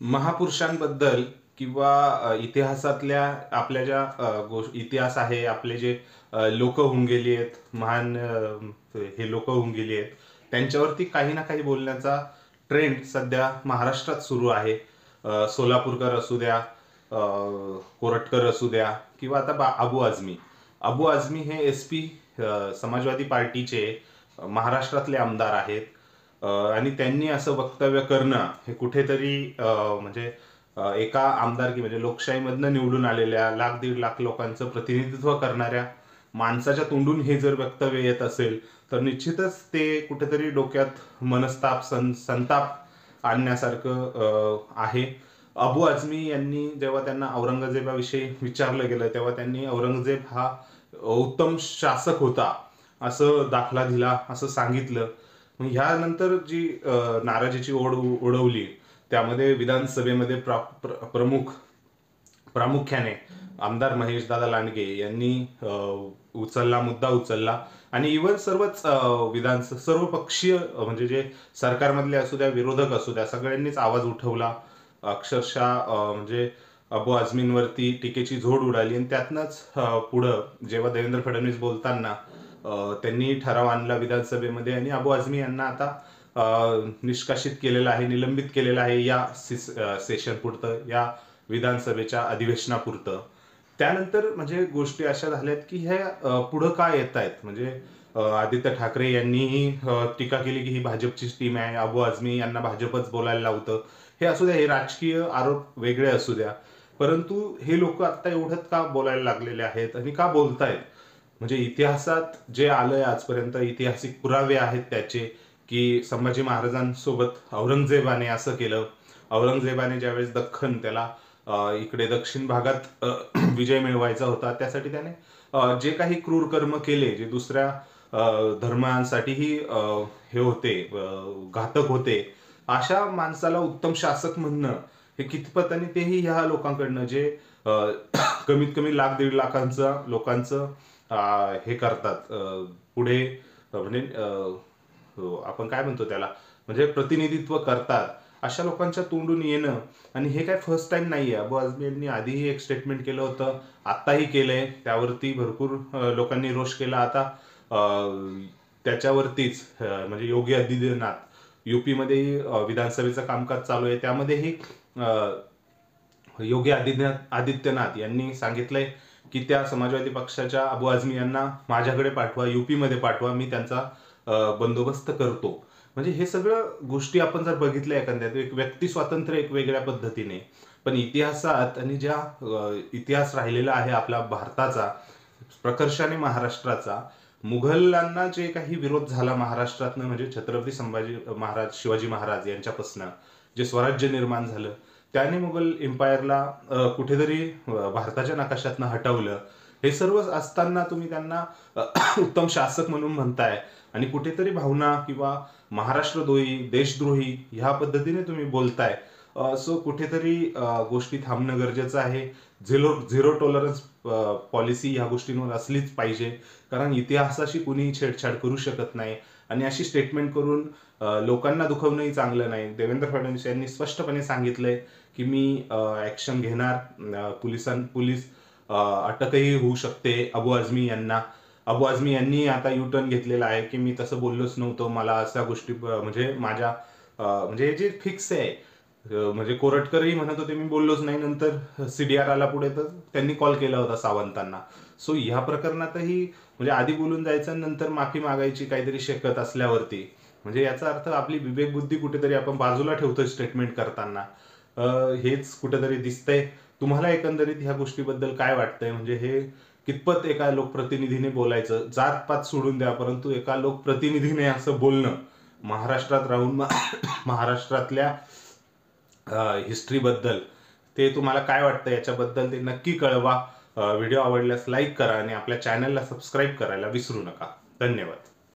महापुरुषांबद्दल किंवा इतिहासातल्या आपल्या ज्या इतिहास आहे, आपले जे लोक होऊन गेली आहेत, महान हे लोक होऊन गेली आहेत, त्यांच्यावरती काही ना काही बोलण्याचा ट्रेंड सध्या महाराष्ट्रात सुरू आहे. सोलापूरकर असू द्या, कोरटकर असू द्या, किंवा आता अबू आझमी. अबू आझमी हे SP समाजवादी पार्टीचे महाराष्ट्रातले आमदार आहेत. आणि त्यांनी असं वक्तव्य करणं हे कुठेतरी म्हणजे एका आमदारकी म्हणजे लोकशाहीमधनं निवडून आलेल्या लाख दीड लाख लोकांचं प्रतिनिधित्व करणाऱ्या माणसाच्या तोंडून हे जर वक्तव्य येत असेल तर निश्चितच ते कुठेतरी डोक्यात मनस्ताप संताप आणण्यासारखं आहे. अबू आझमी यांनी जेव्हा त्यांना औरंगजेबाविषयी विचारलं गेलं तेव्हा त्यांनी औरंगजेब हा उत्तम शासक होता असं दाखला दिला, असं सांगितलं. ह्यानंतर जी नाराजीची ओढ उडवली त्यामध्ये विधानसभेमध्ये प्रामुख्याने आमदार महेशदादा लांडगे यांनी मुद्दा उचलला आणि इव्हन सर्व पक्षीय म्हणजे जे सरकारमधले असू द्या, विरोधक असू द्या, सगळ्यांनीच आवाज उठवला. अक्षरशः म्हणजे अबू आझमींवरती टीकेची झोड उडाली आणि त्यातनंच पुढं जेव्हा देवेंद्र फडणवीस बोलताना त्यांनी ठराव आणला विधानसभेमध्ये आणि अबू आझमी यांना आता निष्कासित केलेलं आहे, निलंबित केलेलं आहे या सेशन पुरतं, या विधानसभेच्या अधिवेशनापुरतं. त्यानंतर म्हणजे गोष्टी अशा झाल्यात की ह्या पुढं काय येत आहेत. म्हणजे आदित्य ठाकरे यांनीही टीका केली की ही भाजपची टीम आहे, अबू आझमी यांना भाजपच बोलायला लावतं. हे असू द्या, हे राजकीय आरोप वेगळे असू द्या, परंतु हे लोक आता एवढं का बोलायला लागलेले आहेत आणि का बोलतायत. म्हणजे इतिहासात जे आलंय आजपर्यंत ऐतिहासिक पुरावे आहेत त्याचे, की संभाजी महाराजांसोबत औरंगजेबाने असं केलं. औरंगजेबाने ज्यावेळेस त्याला इकडे दक्षिण भागात विजय मिळवायचा होता, त्यासाठी त्याने जे काही क्रूर कर्म केले, जे दुसऱ्या धर्मांसाठीही हे होते, घातक होते, अशा माणसाला उत्तम शासक म्हणणं हे कितपत, आणि तेही ह्या लोकांकडनं जे कमीत कमी लाख दीड लोकांचं हे करतात, पुढे म्हणजे आपण काय म्हणतो त्याला, म्हणजे प्रतिनिधित्व करतात, अशा लोकांच्या तोंडून येणं. आणि हे काय फर्स्ट टाइम नाहीये. अबू आझमी यांनी आधीही एक स्टेटमेंट केलं होतं, आत्ताही केलंय, त्यावरती भरपूर लोकांनी रोष केला. आता त्याच्यावरतीच म्हणजे योगी आदित्यनाथ UP-मध्ये विधानसभेचं कामकाज चालू आहे, त्यामध्येही योगी आदित्यनाथ यांनी सांगितलंय की त्या समाजवादी पक्षाच्या अबू आझमी यांना माझ्याकडे पाठवा, UP-मध्ये पाठवा, मी त्यांचा बंदोबस्त करतो. म्हणजे हे सगळं गोष्टी आपण जर बघितल्या एखाद्यात, एक व्यक्ती स्वातंत्र्य एक वेगळ्या पद्धतीने, पण इतिहासात आणि ज्या इतिहास राहिलेला आहे आपला भारताचा, प्रकर्षाने महाराष्ट्राचा, मुघलांना जे काही विरोध झाला महाराष्ट्रातनं, म्हणजे छत्रपती शिवाजी महाराज यांच्यापासून जे स्वराज्य निर्माण झालं, त्याने मुघल एम्पायरला कुठेतरी भारताच्या नकाशातनं हटवलं. हे सर्व असताना तुम्ही त्यांना उत्तम शासक म्हणून म्हणताय आणि कुठेतरी भावना किंवा महाराष्ट्रद्रोही, देशद्रोही ह्या पद्धतीने तुम्ही बोलताय. सो कुठेतरी गोष्टी थांबणं गरजेचं आहे. झिरो टॉलरन्स पॉलिसी ह्या गोष्टींवर असलीच पाहिजे, कारण इतिहासाशी कुणीही छेडछाड करू शकत नाही आणि अशी स्टेटमेंट करून लोकांना दुखवणंही चांगलं नाही. देवेंद्र फडणवीस यांनी स्पष्टपणे सांगितलंय की मी ऍक्शन घेणार, पोलीस अटकही होऊ शकते अबू आझमी यांना. अबू आझमी यांनी आता U-टर्न घेतलेला आहे की मी तसं बोललोच नव्हतो, मला अशा गोष्टी म्हणजे माझ्या म्हणजे हे जे फिक्स आहे. म्हणजे कोरटकरही म्हणत होते मी बोललोच नाही, नंतर CDR आला पुढे तर त्यांनी कॉल केला होता सावंतांना. सो ह्या प्रकरणातही म्हणजे आधी बोलून जायचं, नंतर माफी मागायची काहीतरी शकत असल्यावरती, म्हणजे याचा अर्थ आपली विवेकबुद्धी कुठेतरी आपण बाजूला ठेवतोय स्टेटमेंट करताना, हेच कुठेतरी दिसतंय. तुम्हाला एकंदरीत ह्या गोष्टीबद्दल काय वाटतंय. म्हणजे हे कितपत एका लोकप्रतिनिधीने बोलायचं, जातपात सोडून द्या, परंतु एका लोकप्रतिनिधीने असं बोलणं महाराष्ट्रात राहून महाराष्ट्रातल्या हिस्ट्रीबद्दल, ते तुम्हाला काय वाटतं याच्याबद्दल ते नक्की कळवा. व्हिडिओ आवडल्यास लाईक करा आणि आपल्या चॅनलला सबस्क्राईब करायला विसरू नका. धन्यवाद.